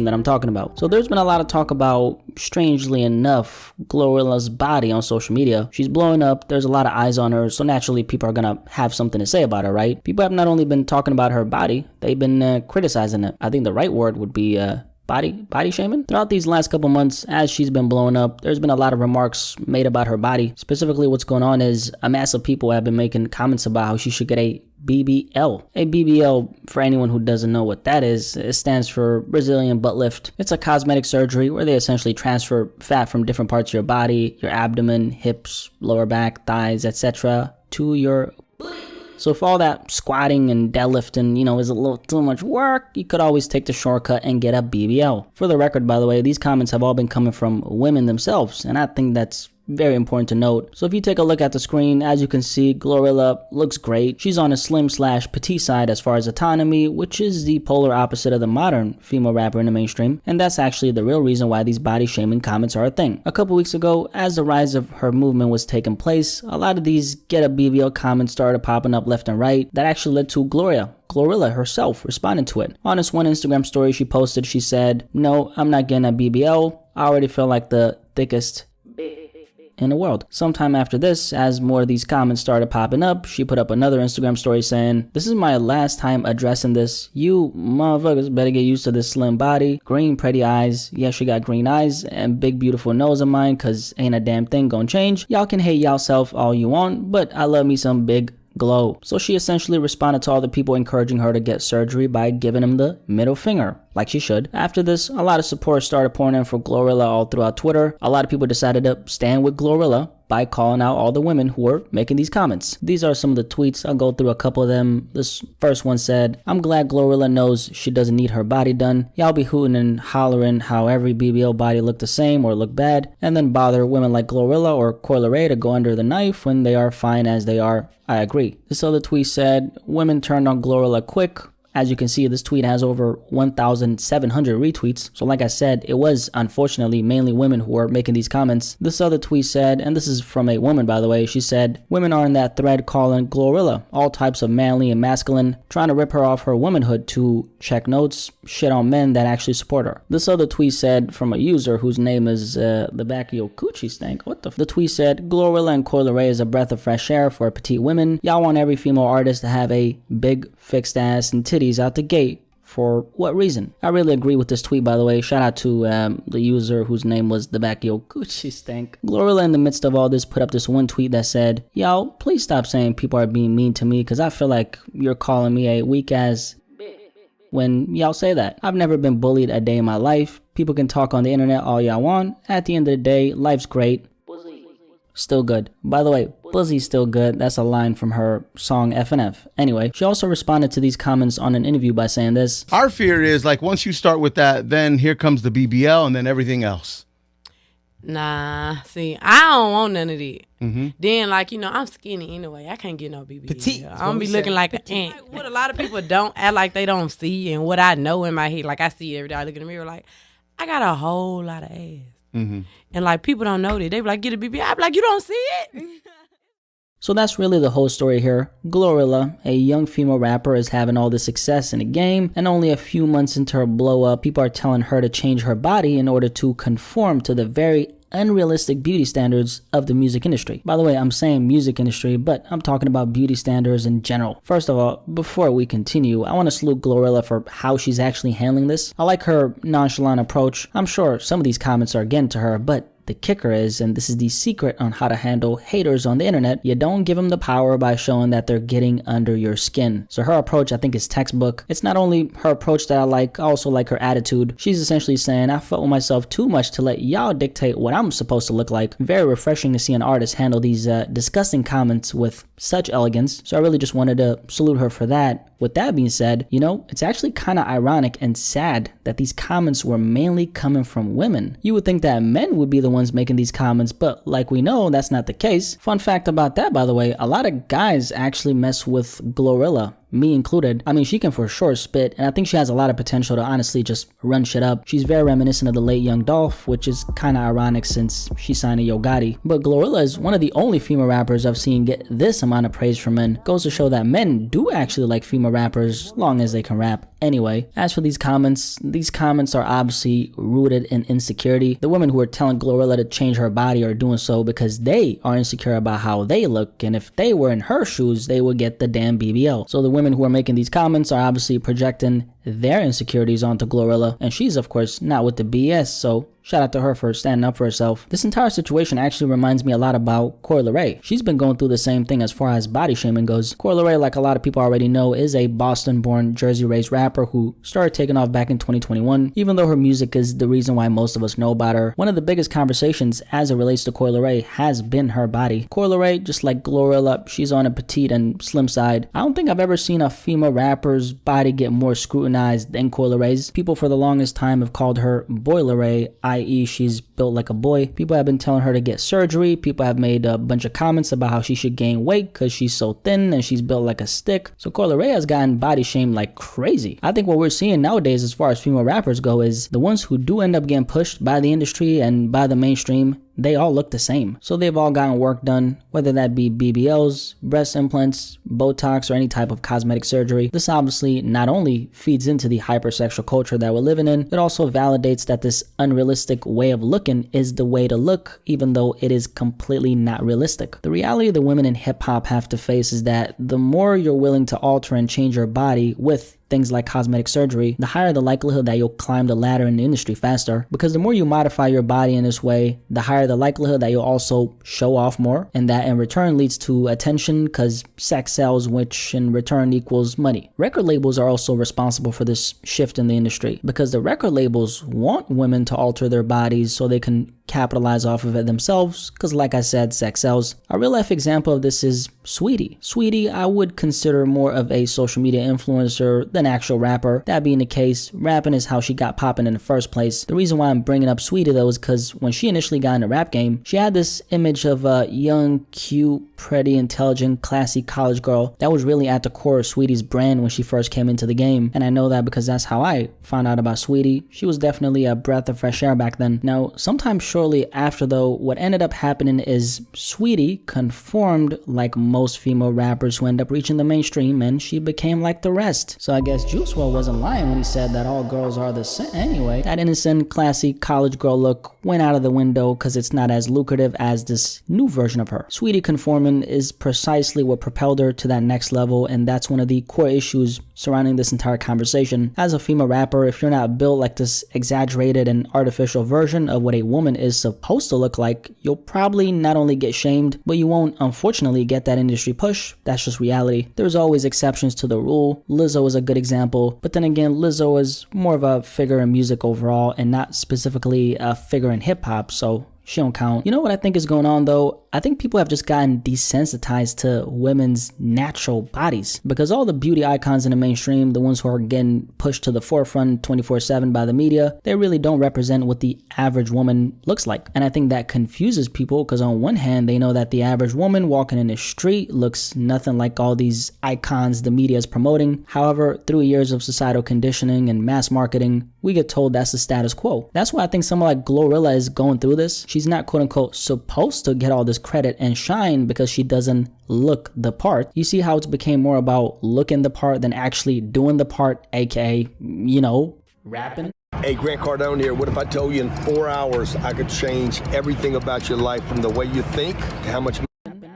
that I'm talking about. So there's been a lot of talk about, strangely enough, Glorilla's body on social media. She's blowing up, there's a lot of eyes on her, so naturally people are gonna have something to say about her, right? People have not only been talking about her body, they've been criticizing it. I think the right word would be body shaming. Throughout these last couple months, as she's been blowing up, there's been a lot of remarks made about her body. Specifically, what's going on is a mass of people have been making comments about how she should get a BBL. A BBL, for anyone who doesn't know what that is, it stands for Brazilian butt lift. It's a cosmetic surgery where they essentially transfer fat from different parts of your body, your abdomen, hips, lower back, thighs, etc. to your booty. So if all that squatting and deadlifting, is a little too much work, you could always take the shortcut and get a BBL. For the record, by the way, these comments have all been coming from women themselves, and I think that's very important to note. So if you take a look at the screen, as you can see, Glorilla looks great. She's on a slim/petite side as far as autonomy, which is the polar opposite of the modern female rapper in the mainstream, and that's actually the real reason why these body shaming comments are a thing. A couple weeks ago, as the rise of her movement was taking place, a lot of these get a BBL comments started popping up left and right. That actually led to Glorilla herself responding to it. On this one Instagram story she posted, she said, "No, I'm not getting a BBL. I already feel like the thickest in the world." Sometime after this, as more of these comments started popping up, she put up another Instagram story saying, "This is my last time addressing this. You motherfuckers better get used to this slim body, green pretty eyes. Yeah, she got green eyes and big beautiful nose of mine, cause ain't a damn thing gonna change. Y'all can hate y'allself all you want, but I love me some big glow." So she essentially responded to all the people encouraging her to get surgery by giving them the middle finger, like she should. After this, a lot of support started pouring in for Glorilla all throughout Twitter. A lot of people decided to stand with Glorilla by calling out all the women who were making these comments. These are some of the tweets. I'll go through a couple of them. This first one said, "I'm glad Glorilla knows she doesn't need her body done. Y'all be hooting and hollering how every BBL body look the same or look bad, and then bother women like Glorilla or Glorilla to go under the knife when they are fine as they are. I agree." This other tweet said, "Women turned on Glorilla quick." As you can see, this tweet has over 1,700 retweets. So like I said, it was unfortunately mainly women who were making these comments. This other tweet said, and this is from a woman by the way, she said, "Women are in that thread calling Glorilla all types of manly and masculine, trying to rip her off her womanhood to check notes, shit on men that actually support her." This other tweet said from a user whose name is the back of your coochie stank. The tweet said, "Glorilla and Glorilla is a breath of fresh air for petite women. Y'all want every female artist to have a big fixed ass and titties out the gate. For what reason?" I really agree with this tweet, by the way. Shout out to the user whose name was the back of your Gucci stank. Glorilla, in the midst of all this, put up this one tweet that said, "Y'all, please stop saying people are being mean to me, because I feel like you're calling me a weak ass when y'all say that. I've never been bullied a day in my life. People can talk on the internet all y'all want. At the end of the day, life's great. Still good." By the way, Blizzy's still good. That's a line from her song FNF. Anyway, she also responded to these comments on an interview by saying this. "Our fear is like once you start with that, then here comes the BBL and then everything else." Nah, see, I don't want none of that. Then, I'm skinny anyway. I can't get no BBL. Petite. I'm gonna be looking like an ant. What a lot of people don't act like they don't see, and what I know in my head, like I see every day. I look in the mirror, like I got a whole lot of ass. And like people don't know that. They be like, "Get a BBL." I be like, "You don't see it." So that's really the whole story here. Glorilla, a young female rapper, is having all this success in the game, and only a few months into her blow up, people are telling her to change her body in order to conform to the very unrealistic beauty standards of the music industry. By the way, I'm saying music industry, but I'm talking about beauty standards in general. First of all, before we continue, I want to salute Glorilla for how she's actually handling this. I like her nonchalant approach. I'm sure some of these comments are getting to her, but the kicker is, and this is the secret on how to handle haters on the internet, you don't give them the power by showing that they're getting under your skin. So her approach, I think, is textbook. It's not only her approach that I like, I also like her attitude. She's essentially saying, "I fuck with myself too much to let y'all dictate what I'm supposed to look like." Very refreshing to see an artist handle these disgusting comments with such elegance. So I really just wanted to salute her for that. With that being said, it's actually kind of ironic and sad that these comments were mainly coming from women. You would think that men would be the ones making these comments, but like we know, that's not the case. Fun fact about that, by the way, a lot of guys actually mess with Glorilla, me included. I mean, she can for sure spit, and I think she has a lot of potential to honestly just run shit up. She's very reminiscent of the late Young Dolph, which is kind of ironic since she signed to Yo Gotti. But Glorilla is one of the only female rappers I've seen get this amount of praise from men. Goes to show that men do actually like female rappers, long as they can rap. Anyway, as for these comments are obviously rooted in insecurity. The women who are telling Glorilla to change her body are doing so because they are insecure about how they look, and if they were in her shoes, they would get the damn BBL. So the women who are making these comments are obviously projecting their insecurities onto Glorilla, and she's of course not with the BS, so shout out to her for standing up for herself. This entire situation actually reminds me a lot about Glorilla. She's been going through the same thing as far as body shaming goes. Glorilla, like a lot of people already know, is a Boston-born, Jersey-raised rapper who started taking off back in 2021. Even though her music is the reason why most of us know about her, one of the biggest conversations as it relates to Glorilla has been her body. Glorilla, just like Glorilla, she's on a petite and slim side. I don't think I've ever seen a female rapper's body get more scrutinized than Glorilla's. People for the longest time have called her Boileray, i.e. she's built like a boy. People have been telling her to get surgery. People have made a bunch of comments about how she should gain weight because she's so thin and she's built like a stick. So Glorilla has gotten body shamed like crazy. I think what we're seeing nowadays as far as female rappers go is the ones who do end up getting pushed by the industry and by the mainstream, they all look the same. So they've all gotten work done, whether that be BBLs, breast implants, Botox, or any type of cosmetic surgery. This obviously not only feeds into the hypersexual culture that we're living in, it also validates that this unrealistic way of looking is the way to look, even though it is completely not realistic. The reality the women in hip-hop have to face is that the more you're willing to alter and change your body with things like cosmetic surgery, the higher the likelihood that you'll climb the ladder in the industry faster. Because the more you modify your body in this way, the higher the likelihood that you'll also show off more, and that in return leads to attention because sex sells, which in return equals money. Record labels are also responsible for this shift in the industry because the record labels want women to alter their bodies so they can capitalize off of it themselves, because like I said, sex sells. A real life example of this is Sweetie. Sweetie, I would consider more of a social media influencer than actual rapper. That being the case, rapping is how she got popping in the first place. The reason why I'm bringing up Sweetie though is because when she initially got in the rap game, she had this image of a young, cute, pretty, intelligent, classy college girl that was really at the core of Sweetie's brand when she first came into the game. And I know that because that's how I found out about Sweetie. She was definitely a breath of fresh air back then. Now, sometimes shortly after though, what ended up happening is Sweetie conformed like most female rappers who end up reaching the mainstream, and she became like the rest. So I guess Juice WRLD wasn't lying when he said that all girls are the same. Anyway, that innocent, classy college girl look went out of the window because it's not as lucrative as this new version of her. Sweetie conforming is precisely what propelled her to that next level, and that's one of the core issues surrounding this entire conversation. As a female rapper, if you're not built like this exaggerated and artificial version of what a woman is supposed to look like, you'll probably not only get shamed, but you won't unfortunately get that industry push. That's just reality. There's always exceptions to the rule. Lizzo is a good example, but then again, Lizzo is more of a figure in music overall and not specifically a figure in hip hop, so she don't count. You know what I think is going on though? I think people have just gotten desensitized to women's natural bodies because all the beauty icons in the mainstream, the ones who are getting pushed to the forefront 24/7 by the media, they really don't represent what the average woman looks like. And I think that confuses people because on one hand, they know that the average woman walking in the street looks nothing like all these icons the media is promoting. However, through years of societal conditioning and mass marketing, we get told that's the status quo. That's why I think someone like Glorilla is going through this. She's not quote unquote supposed to get all this credit and shine because she doesn't look the part. You see how it's became more about looking the part than actually doing the part, aka, rapping? Hey, Grant Cardone here. What if I told you in 4 hours I could change everything about your life from the way you think to how much.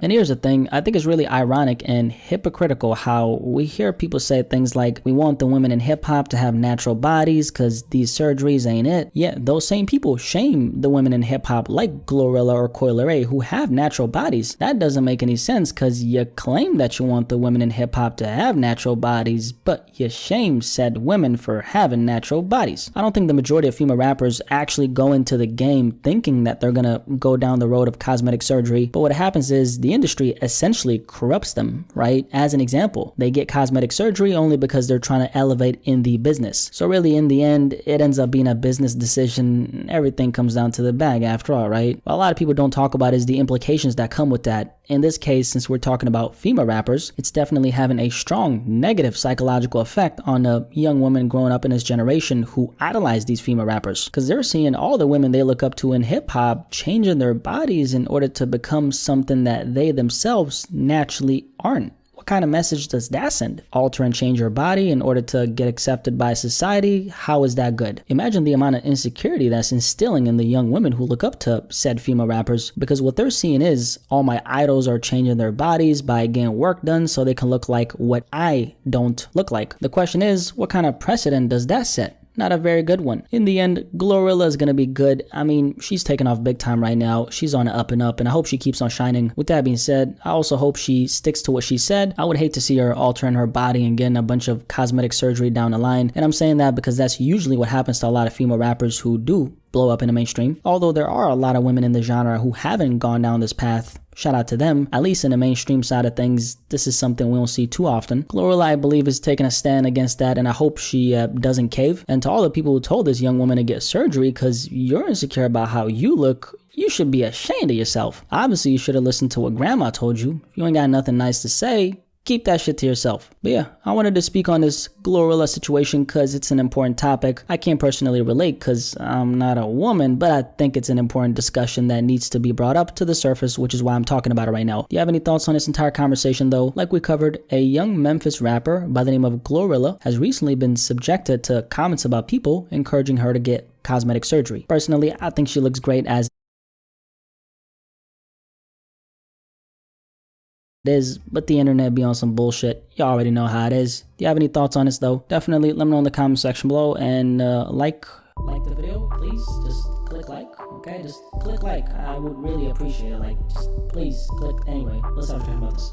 And here's the thing, I think it's really ironic and hypocritical how we hear people say things like, we want the women in hip hop to have natural bodies because these surgeries ain't it. Yet those same people shame the women in hip hop like Glorilla or Glorilla who have natural bodies. That doesn't make any sense because you claim that you want the women in hip hop to have natural bodies, but you shame said women for having natural bodies. I don't think the majority of female rappers actually go into the game thinking that they're gonna go down the road of cosmetic surgery, but what happens is the industry essentially corrupts them, right? As an example, they get cosmetic surgery only because they're trying to elevate in the business. So really in the end, it ends up being a business decision. Everything comes down to the bag after all, right? What a lot of people don't talk about is the implications that come with that. In this case, since we're talking about female rappers, it's definitely having a strong negative psychological effect on a young woman growing up in this generation who idolize these female rappers because they're seeing all the women they look up to in hip hop changing their bodies in order to become something that they themselves naturally aren't. What kind of message does that send? Alter and change your body in order to get accepted by society? How is that good? Imagine the amount of insecurity that's instilling in the young women who look up to said female rappers, because what they're seeing is all my idols are changing their bodies by getting work done so they can look like what I don't look like. The question is, what kind of precedent does that set? Not a very good one. In the end, Glorilla is going to be good. I mean, she's taking off big time right now. She's on the up and up, and I hope she keeps on shining. With that being said, I also hope she sticks to what she said. I would hate to see her altering her body and getting a bunch of cosmetic surgery down the line. And I'm saying that because that's usually what happens to a lot of female rappers who do blow up in the mainstream. Although there are a lot of women in the genre who haven't gone down this path. Shout out to them. At least in the mainstream side of things, this is something we don't see too often. Glorilla, I believe, is taking a stand against that, and I hope she doesn't cave. And to all the people who told this young woman to get surgery because you're insecure about how you look, you should be ashamed of yourself. Obviously, you should have listened to what grandma told you. If you ain't got nothing nice to say, keep that shit to yourself. But yeah, I wanted to speak on this Glorilla situation because it's an important topic. I can't personally relate because I'm not a woman, but I think it's an important discussion that needs to be brought up to the surface, which is why I'm talking about it right now. Do you have any thoughts on this entire conversation though? Like we covered, a young Memphis rapper by the name of Glorilla has recently been subjected to comments about people encouraging her to get cosmetic surgery. Personally, I think she looks great as it is, but the internet be on some bullshit. You already know how it is. Do you have any thoughts on this though? Definitely let me know in the comment section below, and like the video, please. Just click like, okay? Just click like. I would really appreciate it. Like, just please click anyway. Let's have a chat about this.